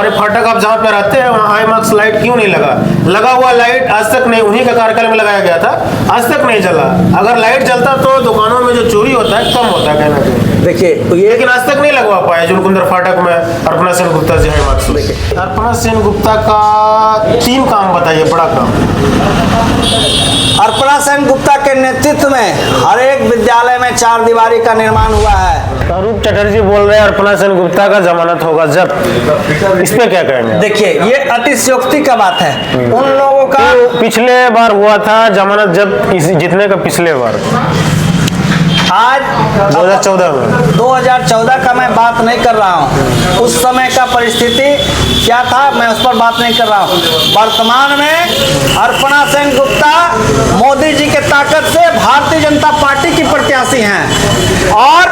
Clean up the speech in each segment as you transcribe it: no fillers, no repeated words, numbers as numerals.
हमारे फाटक आप जहाँ पे रहते हैं वहाँ हाई मार्क्स लाइट क्यों नहीं लगा हुआ लाइट आज तक नहीं, उन्हीं का कार्यकाल में लगाया गया था, आज तक नहीं चला। अगर लाइट जलता तो दुकानों में जो चोरी होता है कम होता है कहना चाहिए। देखिए ये लेकिन आज तक नहीं लगवा पाए जुलकुंदर फाटक में अर्पणा सेन गुप्ता जी हाई मार्क्स। देखिए अर्पणा सेन गुप्ता का 3 काम बताइए, बड़ा काम। अर्पणा सेन गुप्ता के नेतृत्व में हर एक विद्यालय में 4 दीवारी का निर्माण हुआ है। अरूप चटर्जी बोल रहे हैं अर्पणा सेन गुप्ता का जमानत होगा जब्त, इस पे क्या कहेंगे? देखिए ये अतिशयोक्ति का बात है। उन लोगों का पिछले बार हुआ था जमानत जब्त जितने का पिछले बार आज 2014 का मैं बात नहीं कर रहा हूँ, उस समय का परिस्थिति क्या था मैं उस पर बात नहीं कर रहा हूँ। वर्तमान में अर्पणा सेन गुप्ता मोदी जी के ताकत से भारतीय जनता पार्टी की प्रत्याशी हैं और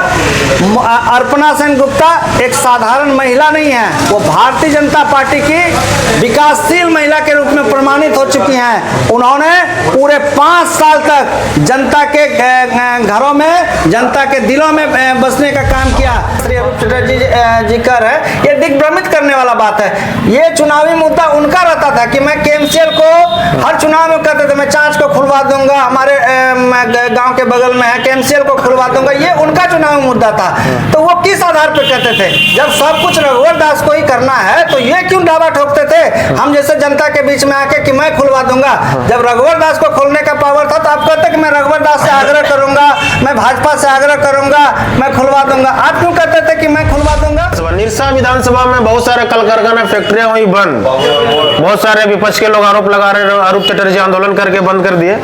अर्पणा सेन गुप्ता एक साधारण महिला नहीं है, वो भारतीय जनता पार्टी की विकासशील महिला के रूप में प्रमाणित हो चुकी हैं। उन्होंने पूरे 5 साल तक जनता के घरों में, जनता के दिलों में बसने का काम किया। श्री अरूप चटर्जी जी कर है, ये दिग्भ्रमित करने वाला बात है। ये चुनावी मुद्दा उनका रहता था कि मैं केएमसीएल को हर चुनाव में कहते थे मैं चांच को खुलवा दूंगा, हमारे गांव के बगल में है केएमसीएल को खुलवा दूंगा, ये उनका चुनावी मुद्दा था। तो वो किस आधार पर कहते थे? जब सब कुछ रघुवर दास को ही करना है तो ये क्यों दावा ठोकते थे हम जैसे जनता के बीच में आके कि मैं खुलवा दूंगा? जब रघुवर दास को खोलने का पावर था तो आप कहते कि मैं रघुवर दास से आग्रह करूंगा, मैं भाजपा से आग्रह करूंगा, मैं खुलवा दूंगा। आप क्यों कहते थे कि मैं खुलवा दूंगा? निरसा विधानसभा में बहुत सारे कल कारखाना फैक्ट्रियां हुई बंद, बहुत सारे विपक्ष के लोग आरोप लगा रहे, अरूप चटर्जी आंदोलन करके बंद कर दिए।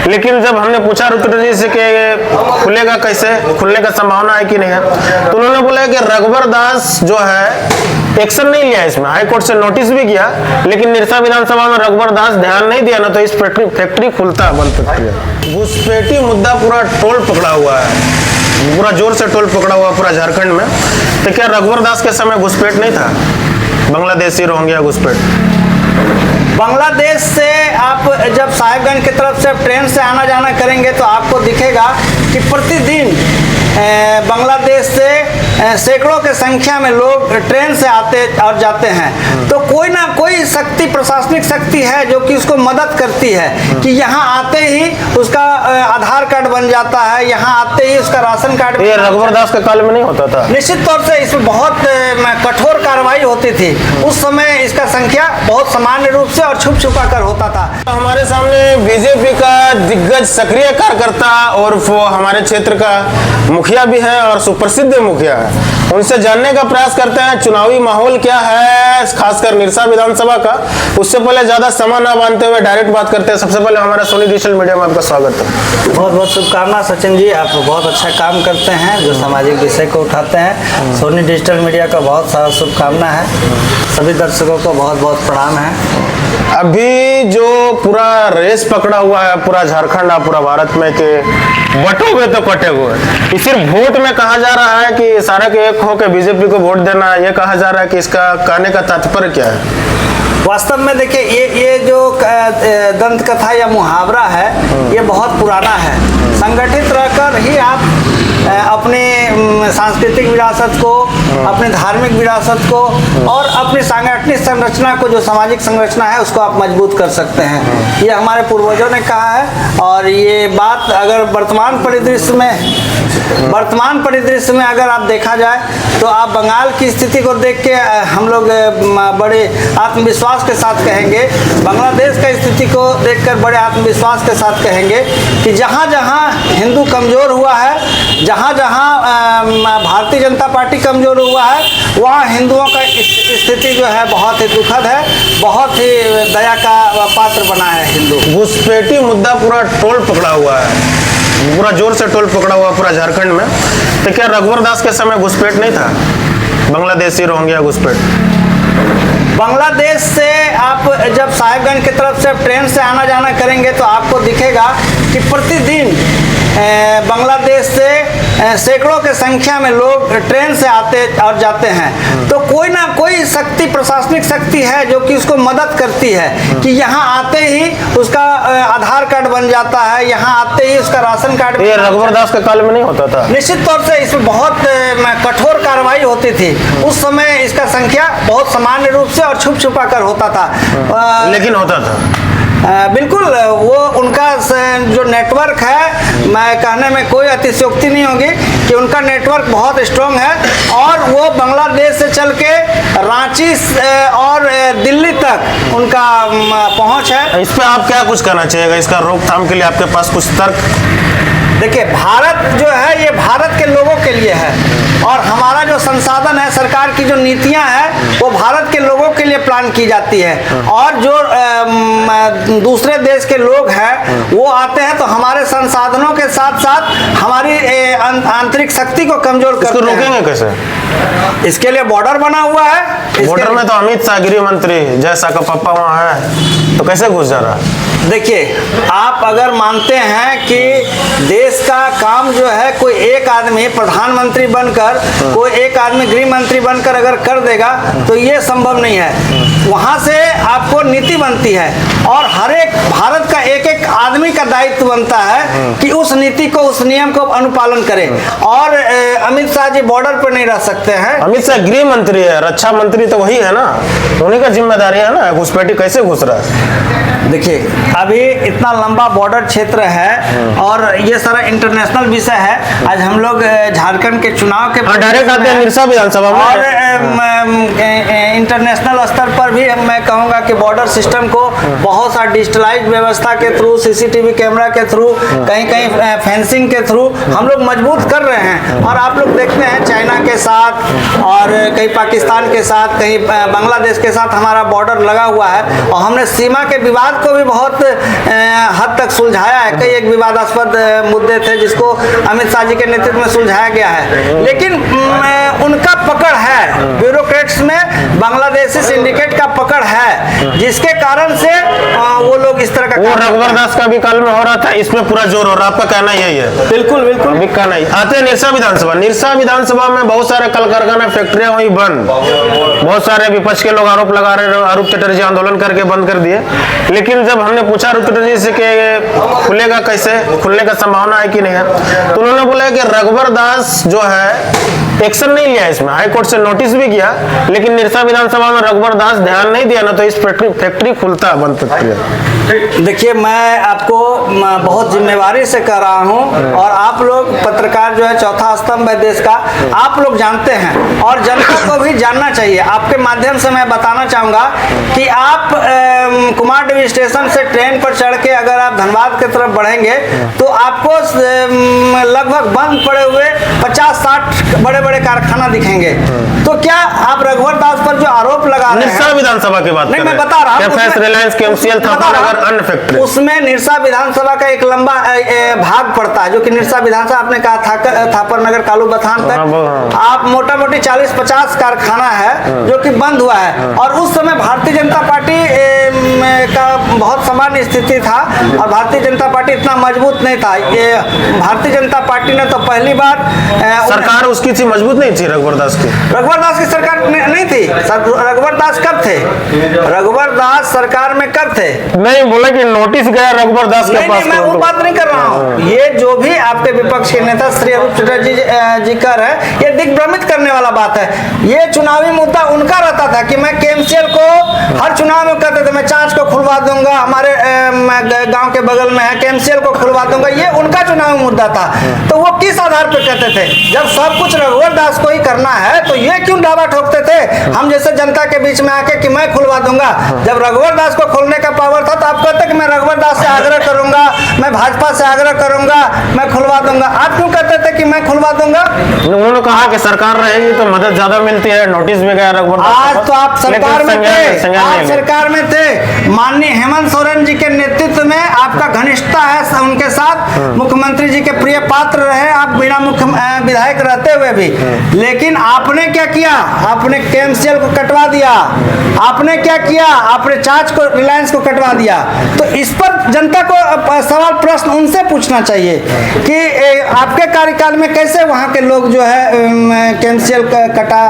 लेकिन जब हमने पूछा अरूप चटर्जी से कि खुलेगा कैसे, खुलने का संभावना है कि नहीं है, तो उन्होंने बोला कि रघुवर दास जो है एक्शन नहीं लिया, इसमें हाई कोर्ट से नोटिस भी किया, लेकिन निरसा विधानसभा में रघुवर दास ध्यान नहीं दिया ना तो इस फैक्ट्री खुलता बंद फैक्ट्री। घुसपैठी मुद्दा पूरा टोल पकड़ा हुआ है, पूरा जोर से टोल पकड़ा हुआ पूरा झारखंड में। तो क्या रघुवर दास के समय घुसपैठ नहीं था? बांग्लादेशी रोहिंग्या घुसपैठ। बांग्लादेश से आप जब साहिबगंज की तरफ से ट्रेन से आना जाना करेंगे तो आपको दिखेगा कि प्रतिदिन बांग्लादेश से सैकड़ों के संख्या में लोग ट्रेन से आते और जाते हैं। तो कोई ना कोई शक्ति, प्रशासनिक शक्ति है जो कि उसको मदद करती है कि यहाँ आते ही उसका आधार कार्ड बन जाता है, यहाँ आते ही उसका राशन कार्ड। ये रघुवर दास के काल में नहीं होता था? निश्चित तौर से इसमें बहुत कठोर कार्रवाई होती थी। उस समय इसका संख्या बहुत सामान्य रूप से और छुप छुपा कर होता था। हमारे सामने बीजेपी का दिग्गज सक्रिय कार्यकर्ता और वो हमारे क्षेत्र का मुखिया भी है और सुप्रसिद्ध मुखिया है, उनसे जानने का प्रयास करते हैं चुनावी माहौल क्या है, खासकर निरसा विधानसभा का। उससे पहले ज्यादा समय ना बांधते हुए डायरेक्ट बात करते हैं। सबसे पहले हमारा सोनी डिजिटल मीडिया में आपका स्वागत है। बहुत बहुत शुभकामना सचिन जी, आप बहुत अच्छा काम करते हैं जो सामाजिक विषय को उठाते हैं। सोनी डिजिटल मीडिया का बहुत सारा शुभकामना है, सभी दर्शकों को बहुत बहुत प्रणाम है। अभी जो पूरा रेस पकड़ा हुआ है पूरा झारखंड और पूरा भारत में के बटोगे तो कटेगो, सिर्फ वोट में कहा जा रहा है कि सारे के एक हो के बीजेपी को वोट देना, ये कहा जा रहा है कि इसका कहने का तात्पर्य क्या है? वास्तव में देखिए ये जो दंत कथा या मुहावरा है ये बहुत पुराना है। संगठित रहकर ही आप अपने सांस्कृतिक विरासत को, अपने धार्मिक विरासत को और अपनी सांगठनिक संरचना को, जो सामाजिक संरचना है, उसको आप मजबूत कर सकते हैं। ये हमारे पूर्वजों ने कहा है और ये बात अगर वर्तमान परिदृश्य में अगर आप देखा जाए तो आप बंगाल की स्थिति को देख के हम लोग बड़े आत्मविश्वास के साथ कहेंगे, बांग्लादेश का स्थिति को देखकर बड़े आत्मविश्वास के साथ कहेंगे कि जहाँ जहाँ हिंदू कमज़ोर हुआ है, जहाँ जहाँ भारतीय जनता पार्टी कमज़ोर हुआ है, वहाँ हिंदुओं का स्थिति जो है बहुत ही दुखद है, बहुत ही दया का पात्र बना है हिंदू। घुसपैठी मुद्दा पूरा टोल पकड़ा हुआ है, पूरा जोर से टोल पकड़ा हुआ पूरा झारखंड में। तो क्या रघुवर दास के समय घुसपैठ नहीं था? बांग्लादेशी रोहिंग्या घुसपैठ। बांग्लादेश से आप जब साहिबगंज की तरफ से ट्रेन से आना जाना करेंगे तो आपको दिखेगा कि प्रतिदिन बांग्लादेश से सैकड़ों के संख्या में लोग ट्रेन से आते और जाते हैं। तो कोई ना कोई शक्ति, प्रशासनिक आंतरिक शक्ति है जो कि उसको मदद करती है कि यहाँ आते ही उसका आधार कार्ड बन जाता है, यहाँ आते ही उसका राशन कार्ड। ये रघुवर दास के काल में नहीं होता था? निश्चित तौर से इसमें बहुत कठोर कार्रवाई होती थी उस समय। इसका संख्या बहुत सामान्य रूप से और छुप छुपा कर होता था, लेकिन होता था। बिल्कुल। वो उनका जो नेटवर्क है, मैं कहने में कोई अतिशयोक्ति नहीं होगी कि उनका नेटवर्क बहुत स्ट्रॉन्ग है और वो बांग्लादेश से चल के रांची और दिल्ली तक उनका पहुंच है। इस पे आप क्या कुछ कहना चाहिएगा? इसका रोकथाम के लिए आपके पास कुछ तर्क? देखिए, भारत जो है ये भारत के लोगों के लिए है और हमारा जो संसाधन है, सरकार की जो नीतियां हैं वो भारत के लोगों के लिए प्लान की जाती है। और जो दूसरे देश के लोग हैं वो आते हैं तो हमारे संसाधनों के साथ साथ हमारी आंतरिक शक्ति को कमजोर करते हैं। रोकेंगे कैसे? इसके लिए बॉर्डर बना हुआ है। बॉर्डर में तो अमित शाह गृह मंत्री जैसा का पापा वहाँ है, तो कैसे घुस जा रहा है? देखिए, आप अगर मानते हैं कि देश का काम जो है कोई एक आदमी प्रधानमंत्री बनकर, कोई एक आदमी गृह मंत्री बनकर अगर कर देगा तो ये संभव नहीं है। वहां से आपको नीति बनती है और हर एक भारत का एक एक आदमी का दायित्व बनता है कि उस नीति को, उस नियम को अनुपालन करे। और अमित शाह जी बॉर्डर पर नहीं रह सकते हैं। अमित शाह गृह मंत्री है, रक्षा मंत्री तो वही है ना, उन्हीं का जिम्मेदारी है ना। घुसपैठी कैसे घुस रहा है? देखिए, अभी इतना लंबा बॉर्डर क्षेत्र है और ये सारा इंटरनेशनल विषय है। आज हम लोग झारखंड के चुनाव के डायरेक्ट आते हैं निरसा विधानसभा में और इंटरनेशनल स्तर पर भी मैं कहूँगा कि बॉर्डर सिस्टम को बहुत सा डिजिटलाइज व्यवस्था के थ्रू, सीसीटीवी कैमरा के थ्रू, कहीं कहीं फेंसिंग के थ्रू हम लोग मजबूत कर रहे हैं। और आप लोग देखते हैं चाइना के साथ और कहीं पाकिस्तान के साथ, कहीं बांग्लादेश के साथ हमारा बॉर्डर लगा हुआ है और हमने सीमा के विवाद को भी बहुत हद तक सुलझाया है। कई एक विवादास्पद मुद्दे थे जिसको अमित शाह जी के नेतृत्व में सुलझाया गया है। लेकिन उनका पकड़ है, ब्यूरोक्रेट्स में बांग्लादेशी सिंडिकेट का पकड़ है, जिसके कारण से वो लोग इस तरह का। वो रघुवर दास का भी काल में हो रहा था, इसमें पूरा जोर हो रहा है। आपका कहना यही है? बिल्कुल बिल्कुल। बिक्का नहीं। आते हैं निरसा विधानसभा। निरसा विधानसभा में बहुत सारे कल कारखाना, फैक्ट्रियां हुई बंद। बहुत सारे विपक्ष के लोग आरोप लगा रहे, आरोप चटर्जी आंदोलन करके बंद कर दिए। लेकिन जब हमने पूछा आरोप चटर्जी से कि खुलेगा कैसे, खुलने का संभावना है कि नहीं है, तो उन्होंने बोला कि रघुवर दास जो है एक्शन नहीं लिया इसमें, हाईकोर्ट से नोटिस भी किया, लेकिन निरसा विधानसभा में रघुवर दास ध्यान नहीं दिया ना, तो इस फैक्ट्री खुलता बंद फैक्ट्री। देखिए, मैं आपको बहुत जिम्मेवारी से कह रहा हूं और आप लोग पत्रकार जो है चौथा स्तंभ है देश का, आप लोग जानते हैं और जनता को भी जानना चाहिए। आपके माध्यम से मैं बताना चाहूंगा कि आप कुमारडीह स्टेशन से ट्रेन पर चढ़ के अगर आप धनबाद की तरफ बढ़ेंगे तो आपको लगभग बंद पड़े हुए 50-60 बड़े बड़े कारखाना दिखेंगे। तो क्या आप रघुवर दास पर जो आरोप लगा रहे हैं, निरसा विधानसभा की बात नहीं, मैं बता रहा हूं, रिलायंस केएमसीएल थापरनगर अन्य फैक्ट्री, उसमें निरसा विधानसभा का एक लंबा भाग पड़ता है, जो कि निरसा विधानसभा आपने कहा थापरनगर कालू बथान तक आप मोटा मोटी 40-50 कारखाना है जो कि बंद हुआ है। और उस समय भारतीय जनता पार्टी का बहुत सामान्य स्थिति था और भारतीय जनता पार्टी इतना मजबूत नहीं था। ये भारतीय जनता पार्टी ने तो पहली बार सरकार उसकी थी, मजबूत नहीं थी रघुवर दास की। रघुवर दास की सरकार नहीं थी। रघुवर दास कब थे? रघुवर दास सरकार में कब थे? नहीं बोला कि नोटिस गया रघुवर दास के पास। मैं वो बात नहीं कर रहा हूँ। ये जो भी आपके विपक्ष के नेता श्री अरूप चटर्जी जी कर है, ये दिग्भ्रमित करने वाला बात है। ये चुनावी मुद्दा उनका रहता था कि मैं केएमसीएल को हर चुनाव में कहते थे मैं चांच को खुलवा दूंगा, हमारे गांव के बगल में है, केएमसीएल को खुलवा दूंगा, ये उनका चुनावी मुद्दा था। तो वो किस आधार पर कहते थे? जब सब कुछ रघुवर दास को ही करना है तो ये क्यों दावा ठोकते थे हम जैसे जनता के बीच में आके कि मैं खुलवा दूंगा? जब रघुवर दास को खोलने का पावर था तो आप कहते कि मैं रघुवर दास से आग्रह करूंगा, मैं भाजपा से आग्रह करूंगा, मैं खुलवा दूंगा। आप क्यों कहते थे कि मैं खुलवा दूंगा? उन्होंने कहा कि सरकार रहेगी तो मदद ज्यादा मिलती है, नोटिस भी गया रघुवर दास। आज तो आप सरकार में थे, आप सरकार में थे, माननीय हेमंत सोरेन जी के नेतृत्व में आपका घनिष्ठता है उनके साथ, मुख्यमंत्री जी के प्रिय पात्र रहे आप बिना मुख्य विधायक रहते हुए भी। लेकिन आपने क्या किया? आपने केएमसीएल को कटवा दिया, आपने क्या किया, आपने चार्ज को रिलायंस को कटवा दिया। तो इस पर जनता को सवाल प्रश्न उनसे पूछना चाहिए कि आपके कार्यकाल में कैसे वहाँ के लोग जो है कैंसिल कटा,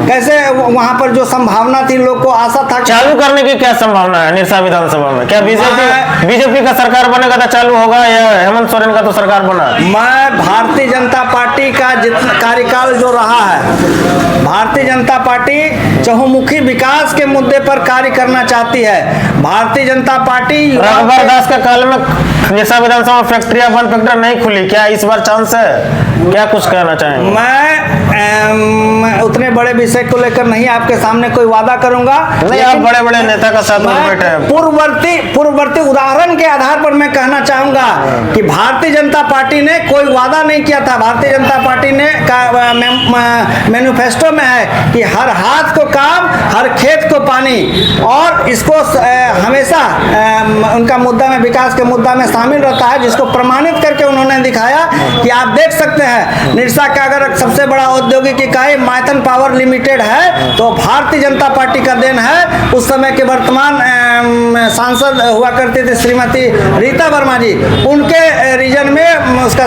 कैसे वहाँ पर जो संभावना थी, लोग को आशा था चालू करने की क्या संभावना है निरसा विधानसभा में? क्या बीजेपी का सरकार बनेगा तो चालू होगा या हेमंत सोरेन का तो सरकार बना? मैं भारतीय जनता पार्टी का जितना कार्यकाल जो रहा है, भारतीय जनता पार्टी चहुमुखी विकास के मुद्दे पर कार्य करना चाहती है। भारतीय जनता पार्टी रघुवर दास के काल में निरसा विधानसभा में फैक्ट्रियां बंद, फैक्ट्री नहीं खुली, क्या इस बार चांस है? क्या कुछ कहना चाहेंगे? मैं उतने बड़े विषय को लेकर नहीं आपके सामने कोई वादा करूंगा। नहीं, आप बड़े बड़े नेता का साथ में बैठे हैं। पूर्ववर्ती उदाहरण के आधार पर मैं कहना चाहूंगा कि भारतीय जनता पार्टी ने कोई वादा नहीं किया था। भारतीय जनता पार्टी ने मैनिफेस्टो में है कि हर हाथ को काम, हर खेत को पानी, और इसको हमेशा उनका मुद्दा में, विकास के मुद्दा में शामिल रहता है, जिसको प्रमाणित करके उन्होंने दिखाया कि आप देख सकते हैं निरसा का अगर सबसे बड़ा औद्योगिक इकाई माइथन पावर लिमिटेड है तो भारतीय जनता पार्टी का देन है। उस समय के वर्तमान सांसद हुआ करती थी श्रीमती रीता वर्मा जी, उनके रीजन में उसका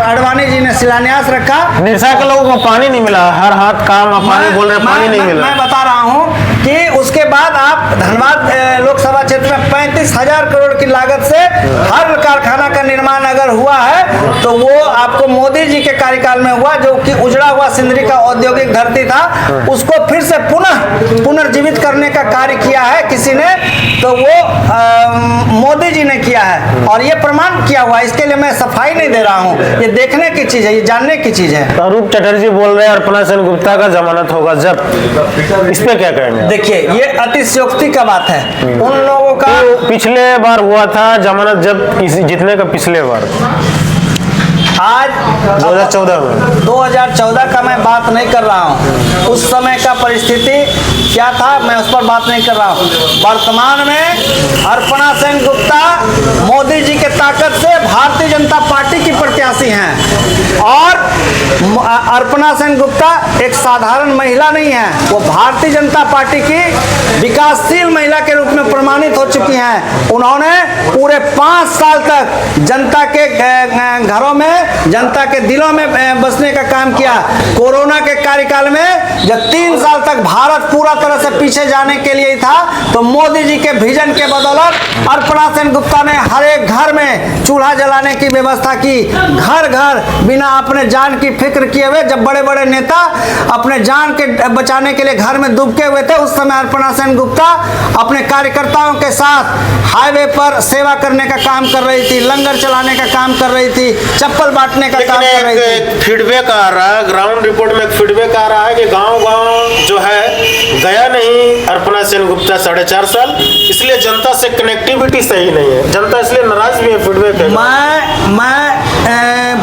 अडवाणी जी ने शिलान्यास रखा। निरसा के लोगों को पानी नहीं मिला, हर हाथ काम पानी बोल रहे, पानी नहीं मिला। मैं बता रहा हूँ कि उसके बाद आप धनबाद लोकसभा क्षेत्र में 35,000 करोड़ की लागत से हर कारखाना का निर्माण अगर हुआ है तो वो आपको मोदी जी के कार्यकाल में हुआ, जो कि उजड़ा हुआ सिंदरी का औद्योगिक धरती था, उसको फिर से पुनर्जीवित करने का कार्य किया है किसी ने, तो वो मोदी जी ने किया है और ये प्रमाण किया हुआ। इसके लिए मैं सफाई नहीं दे रहा हूँ, ये देखने की चीज है, ये जानने की चीज है। अरूप चटर्जी बोल रहे हैं अर्पणा सेन गुप्ता का जमानत होगा जब, इस पे क्या कहेंगे? देखिए, ये अतिशयोक्ति का बात है। उन लोगों का तो पिछले बार हुआ था जमानत जब जितने का पिछले बार आज 2014 का मैं बात नहीं कर रहा हूँ, उस समय का परिस्थिति क्या था मैं उस पर बात नहीं कर रहा हूँ। वर्तमान में अर्पणा सेन गुप्ता मोदी जी के ताकत से भारतीय जनता पार्टी की प्रत्याशी हैं और अर्पणा सेन गुप्ता एक साधारण महिला नहीं है, वो भारतीय जनता पार्टी की विकासशील महिला के रूप में प्रमाणित हो चुकी हैं। उन्होंने पूरे 5 साल तक जनता के घरों में, जनता के दिलों में बसने का काम किया। कोरोना के कार्यकाल में जब 3 साल तक भारत पूरा तरह से पीछे जाने के लिए था, तो मोदी जी के विजन के बदौलत अर्पणा सेन गुप्ता ने हर एक घर में चूल्हा जलाने की व्यवस्था की, घर घर बिना अपने जान की फिक्र किए हुए। जब बड़े बड़े नेता अपने जान के बचाने के लिए घर में दुबके हुए थे, उस समय अर्पणा सेन गुप्ता अपने कार्यकर्ताओं के साथ हाईवे पर सेवा करने का काम कर रही थी, लंगर चलाने का काम कर रही थी, चप्पल बांटने का काम कर रही थी। फीडबैक आ रहा है, ग्राउंड रिपोर्ट में फीडबैक आ रहा है कि गांव-गांव जो है गया नहीं अर्पणा सेन गुप्ता 4.5 साल, इसलिए जनता से कनेक्टिविटी सही नहीं है, जनता इसलिए नाराज भी है। फीडबैक है। मैं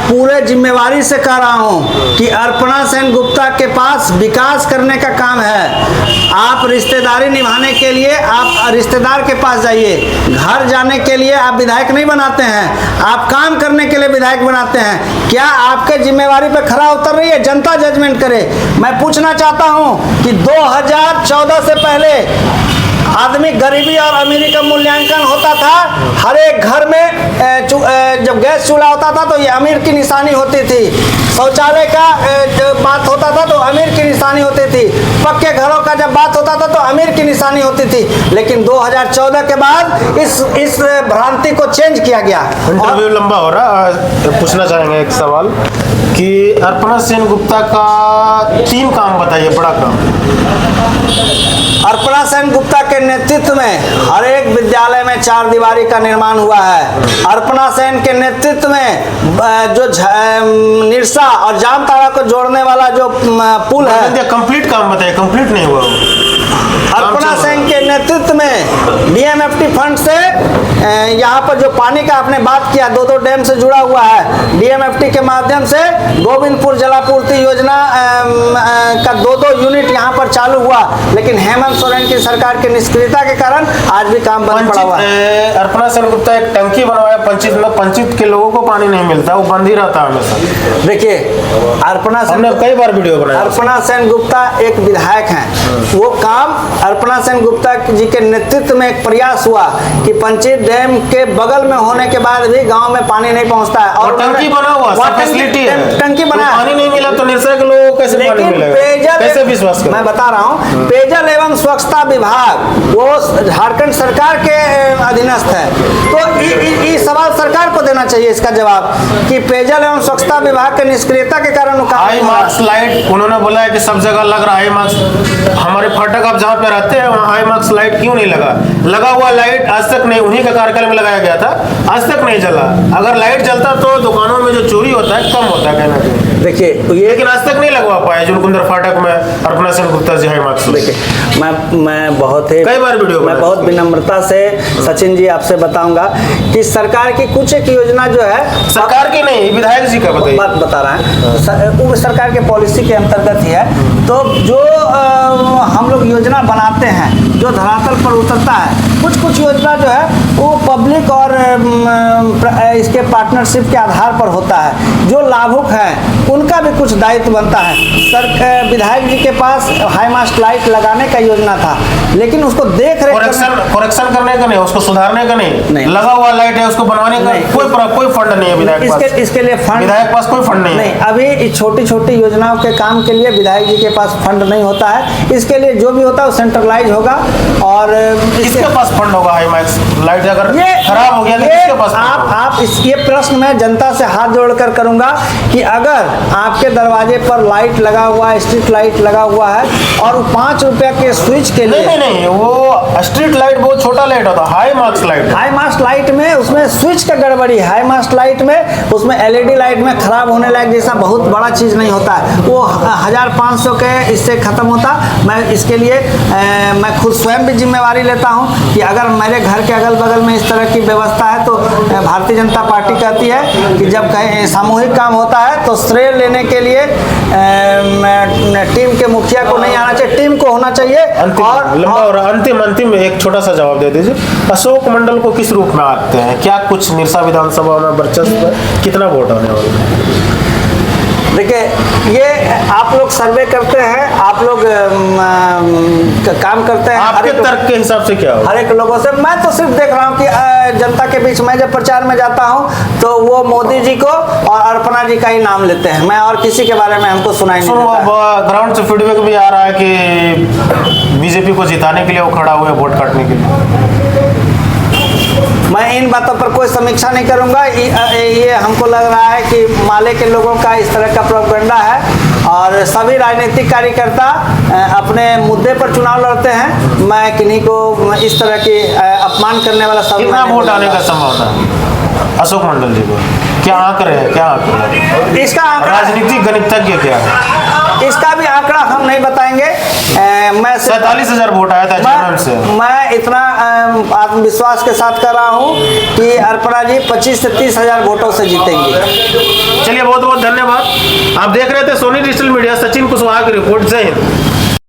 पूरे जिम्मेवारी से कह रहा हूं कि अर्पणा सेन गुप्ता के पास विकास करने का काम है। आप रिश्तेदारी निभाने के लिए आप रिश्तेदार के पास जाइए, घर जाने के लिए आप विधायक नहीं बनाते हैं, आप काम करने के लिए विधायक बनाते हैं। क्या आपके जिम्मेवारी पे खरा उतर रही है? जनता जजमेंट करे। मैं पूछना चाहता हूं कि 2014 से पहले आदमी गरीबी और अमीरी का मूल्यांकन होता था, हर एक घर में जब गैस चूल्हा होता था तो ये अमीर की निशानी होती थी, शौचालय का जब बात होता था तो अमीर की निशानी होती थी, पक्के घरों का जब बात होता था तो अमीर की निशानी होती थी। लेकिन 2014 के बाद इस भ्रांति को चेंज किया गया। इंटरव्यू लंबा हो रहा है, पूछना चाहेंगे एक सवाल कि अर्पणा सेन गुप्ता का 3 काम बताइए, बड़ा काम। अर्पणा सेन गुप्ता के नेतृत्व में हर एक विद्यालय में 4 दीवारी का निर्माण हुआ है। अर्पणा सेन के नेतृत्व में जो निरसा और जामताड़ा को जोड़ने वाला जो पुल है, कंप्लीट काम बताइए, कंप्लीट नहीं हुआ। अर्पणा सेन के नेतृत्व में डीएमएफटी फंड से यहाँ पर जो पानी का आपने बात किया, 2 डैम से जुड़ा हुआ है। डीएमएफटी के माध्यम से गोविंदपुर जलापूर्ति योजना का 2 यूनिट यहाँ पर चालू हुआ, लेकिन हेमंत सोरेन की सरकार की निष्क्रियता के कारण आज भी काम बंद पड़ा हुआ है। अर्पणा सेन गुप्ता एक टंकी बनवाया पंचित में, पंचित के लोगों को पानी नहीं मिलता, वो बंद ही रहता है हमेशा। देखिए हमने कई बार वीडियो बनाया। अर्पणा सेन गुप्ता एक विधायक हैं, वो काम अर्पणा सेन गुप्ता जी के नेतृत्व में एक प्रयास हुआ कि पंचित डैम के बगल में होने के बाद भी गांव में पानी नहीं पहुंचता है, और टंकी बना हुआ सब फैसिलिटी है, टंकी बना, पानी नहीं मिला तो निरसा के लोगों को कैसे पानी मिलेगा, कैसे विश्वास करें? मैं बता रहा हूँ, पेयजल एवं स्वच्छता विभाग वो झारखंड सरकार के अधीनस्थ है, तो ये सवाल सरकार को देना चाहिए इसका जवाब कि पेयजल एवं स्वच्छता विभाग के निष्क्रियता के कारण हाई मार्क्स लाइट उन्होंने बोला है कि सब जगह लग रहा है हाई मार्क्स। हमारे फाटक आप जहाँ पे रहते हैं वहाँ हाई मार्क्स लाइट क्यों नहीं लगा हुआ लाइट आज तक नहीं, उन्हीं के कार्यकाल में लगाया गया था, आज तक नहीं जला। अगर लाइट जलता तो दुकानों में जो चोरी होता है कम होता है, कहना चाहिए। देखिए ये लेकिन आज तक नहीं लगवा पाए जुलकुंदर फाटक में अर्पणा सेन गुप्ता जी हाई मार्क्स। देखिए मैं बहुत ही कई बार वीडियो मैं बहुत विनम्रता से सचिन जी आपसे बताऊंगा कि सरकार की कुछ एक योजना जो है, सरकार की नहीं विधायक जी का बताइए, बात बता रहा है, वो सरकार के पॉलिसी के अंतर्गत ही है। तो जो हम लोग योजना बनाते हैं, जो धरातल पर उतरता है, कुछ योजना जो है वो पब्लिक और इसके पार्टनरशिप के आधार पर होता है। जो लाभुक हैं उनका भी कुछ दायित्व बनता है। सर विधायक जी के पास हाई मास्ट लाइट लगाने का योजना था, लेकिन उसको देख रेख करेक्शन करने का नहीं, उसको सुधारने का नहीं, लगा हुआ लाइट है उसको बनवाने का कोई फंड नहीं है विधायक पास, इसके लिए फंड विधायक पास कोई फंड नहीं है। अभी छोटी योजनाओं के काम के लिए विधायक जी के पास फंड नहीं होता है। इसके लिए जो भी होता है वो सेंट्रलाइज होगा, और इसके पास फंड होगा। हाई मार्क्स लाइट अगर खराब हो गया तो किसके पास? आप ये प्रश्न मैं जनता से हाथ जोड़कर करूंगा कि अगर आपके दरवाजे पर लाइट लगा हुआ है, स्ट्रीट लाइट लगा हुआ है, और 5 रुपया के स्विच के लिए नहीं, वो स्ट्रीट लाइट बहुत छोटा लाइट होता है, हाई मार्क्स लाइट में उसमें स्विच का गड़बड़ी, हाई मास्ट लाइट में उसमें एलईडी लाइट में खराब होने लायक जैसा बहुत बड़ा चीज नहीं होता है, वो 1500 के इससे खत्म होता। मैं इसके लिए मैं खुद स्वयं भी जिम्मेवारी लेता हूं कि अगर मेरे घर के अगल बगल में इस तरह की व्यवस्था है तो भारतीय जनता पार्टी कहती है कि जब कहीं सामूहिक काम होता है तो श्रेय लेने के लिए टीम के मुखिया को नहीं आना चाहिए, टीम को होना चाहिए। और अंतिम एक छोटा सा जवाब दे दीजिए, अशोक मंडल को किस रूप में आते हैं? क्या कुछ निरसा विधानसभा में वर्चस्व, कितना वोट आने वाला है? देखिए ये आप लोग सर्वे करते हैं, आप लोग काम करते हैं, आपके तर्क के हिसाब से क्या हो? हर एक लोगों से मैं तो सिर्फ देख रहा हूँ कि जनता के बीच में जब प्रचार में जाता हूँ तो वो मोदी जी को और अर्पणा जी का ही नाम लेते हैं, मैं और किसी के बारे में हमको सुनाई नहीं देता। ग्राउंड से फीडबैक भी आ रहा है कि बीजेपी को जिताने के लिए वो खड़ा हुआ है वोट काटने के लिए। मैं इन बातों पर कोई समीक्षा नहीं करूंगा। ये हमको लग रहा है कि माले के लोगों का इस तरह का प्रोपेगेंडा है, और सभी राजनीतिक कार्यकर्ता अपने मुद्दे पर चुनाव लड़ते हैं। मैं किन्हीं को इस तरह की अपमान करने वाला शब्द कितना वोट आने का संभावना है अशोक मंडल जी को? क्या आंकड़े हैं, क्या आंकड़े? इसका राजनीतिक गणितज्ञ क्या है? इसका भी आंकड़ा हम नहीं बताएंगे। मैं 47,000 वोट आया था जनरल से। मैं इतना आत्मविश्वास के साथ कर रहा हूँ कि अर्पणा जी 25 से 30,000 वोटों से जीतेंगी। चलिए बहुत बहुत धन्यवाद। आप देख रहे थे सोनी डिजिटल मीडिया, सचिन कुशवाहा की रिपोर्ट। जय हिंद।